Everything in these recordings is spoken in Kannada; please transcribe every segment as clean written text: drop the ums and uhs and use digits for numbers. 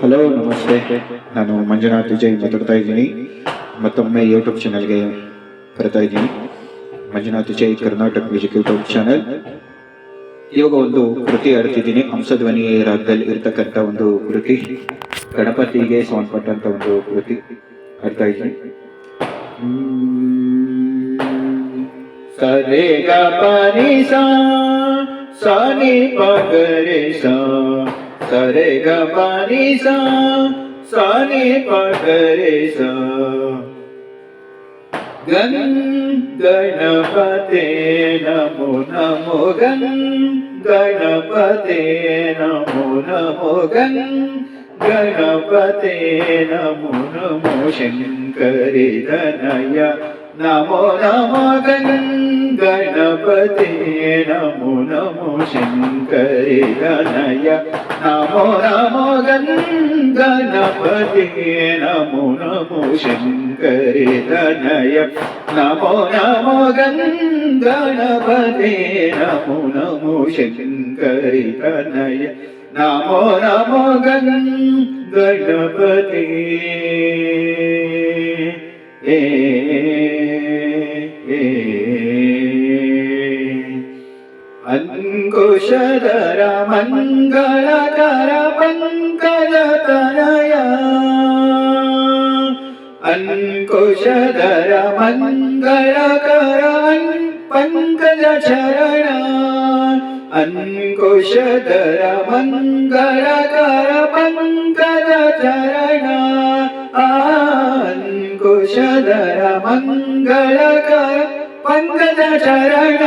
ಹಲೋ ನಮಸ್ತೆ, ನಾನು ಮಂಜುನಾಥ್ ವಿಜಯ್ ಮಾತಾಡ್ತಾ ಇದ್ದೀನಿ. ಮತ್ತೊಮ್ಮೆ ಯೂಟ್ಯೂಬ್ ಚಾನಲ್ಗೆ ಬರ್ತಾ ಇದ್ದೀನಿ. Manjunath Vijay Karnataka music YouTube channel. ಇವಾಗ ಒಂದು ಕೃತಿ ಆಡ್ತಿದ್ದೀನಿ. ಹಂಸಧ್ವನಿ ರಾಗದಲ್ಲಿ ಇರ್ತಕ್ಕಂಥ ಒಂದು ಕೃತಿ, ಗಣಪತಿಗೆ ಸಂಬಂಧಪಟ್ಟಂತ ಒಂದು ಕೃತಿ ಆಡ್ತಾ ಇದ್ದೀನಿ. ಸರೆ ಗ ಪನಿ ಸಾ ಸಾನಿ ಪಗರೆ ಸಾ, ಸರೆ ಗ ಪನಿ ಸಾ ಸಾನಿ ಪಗರೆ ಸಾ. ಗನ್ ಗಣಪತೆ ನಮೋ ನಮೋ, ಗನ್ ಗಣಪತೆ ನಮೋ ನಮೋ, ಗನ್ ಗಣಪತೆ ನಮೋ ನಮೋ. ಶಂಕರಿ ತನಯ ನಮೋ ನಮೋ, ಗನ್ ಗಣಪತೆ ನಮೋ ನಮೋ. ಶಂಕರಿ ತನಯ ನಮೋ ನಮೋ, ಗನ್ ಗಣಪತೆ ನಮೋ ನಮೋ. ಶಂಕರಿ ತನಯ ನಮೋ ನಮೋ, ಗನ್ ಗಣಪತೆ ನಮೋ ನಮೋ. ಶಂಕರಿ ತನಯ ನಮೋ ನಮೋ, ಗನ್ ಗಣಪತೆ. ಅಂಕುಶಧರ ಮಂಗಳಕರ ಪಂಕಜ ತನಯ, ಅಂಕುಶಧರ ಮಂಗಳಕರ ಪಂಕಜ ಚರಣ. ಅಂಕುಶಧರ ಮಂಗಳಕರ ಪಂಕಜ ಚರಣ, ಅಂಕುಶಧರ ಮಂಗಳಕರ ಪಂಕಜ ಚರಣ.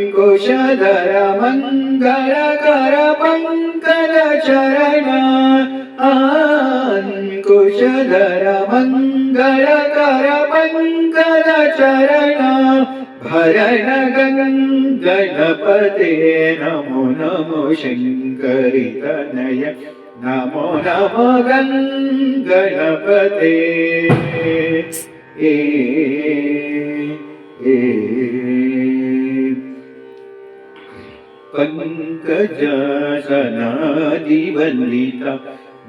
ಅಂಕುಶಧರ ಮಂಗಳಕರ ಪಂಕಜ ಚರಣ, ಅಂಕುಶಧರ ಮಂಗಳಕರ ಪಂಕಜ ಚರಣ. ಭರಣ ಗಣಪತೆ ನಮೋ ನಮೋ. ಶಂಕರಿ ತನಯ ನಮೋ ನಮೋ, ಗನ್ ಗಣಪತೆ. ಪಂಕಜಾಸನಾದಿ ವಂದಿತ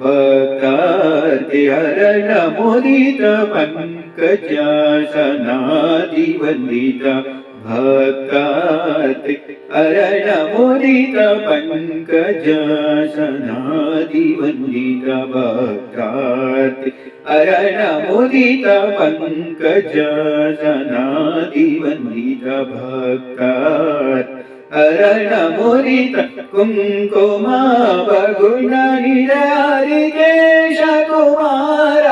ಭಕ್ತಾರ್ತಿ ಹರಣ ಮುದಿತ. ಪಂಕಜಾಸನಾದಿ ವಂದಿತ ಭಕ್ತಾರ್ತಿ ಹರಣ ಮುದಿತ. ಪಂಕಜಾಸನಾದಿ ವಂದಿತ ಭಕ್ತಾರ್ತಿ ಹರಣ ಮುದಿತ. ಪಂಕಜಾಸನಾದಿ ವಂದಿತ ಭಕ್ತಾರ್ತಿ ಹರಣ ಮುದಿತ. ಕುಂಕುಮ ಬಗುಣ ಹರಿಕೇಶ ಕುಮಾರ,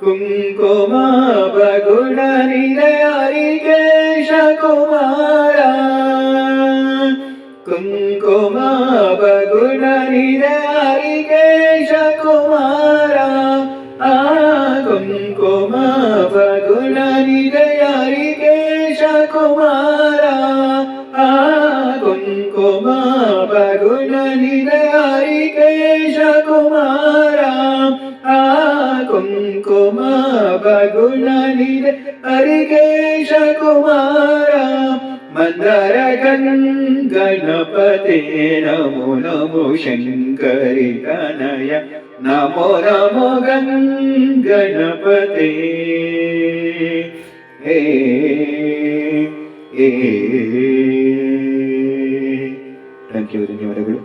ಕುಂಕುಮ ಬಗುಣ ಹರಿಕೇಶ ಕುಮಾರ. ಕುಂಕುಮ ಬಗುಣ ಹರಿಕೇಶ ಕುಮಾರ, ಕುಂಕುಮ ಬಗುಣ ಹರಿಕೇಶ ಕುಮಾರ. ಕುಂಕುಮ ಬಗುಣ ಹರಿಕೇಶ ಕುಮಾರ, ಕುಂಕುಮ ಬಗುಣ ಹರಿಕೇಶ ಕುಮಾರ. ಮಂದರ ಗಣಪತೆ ನಮೋ ನಮೋ. ಶಂಕರಿ ತನಯ ನಮೋ ನಮೋ, ಗನ್ ಗಣಪತೆ. ಥ್ಯಾಂಕ್ ಯು, ಧನ್ಯವಾದಗಳು.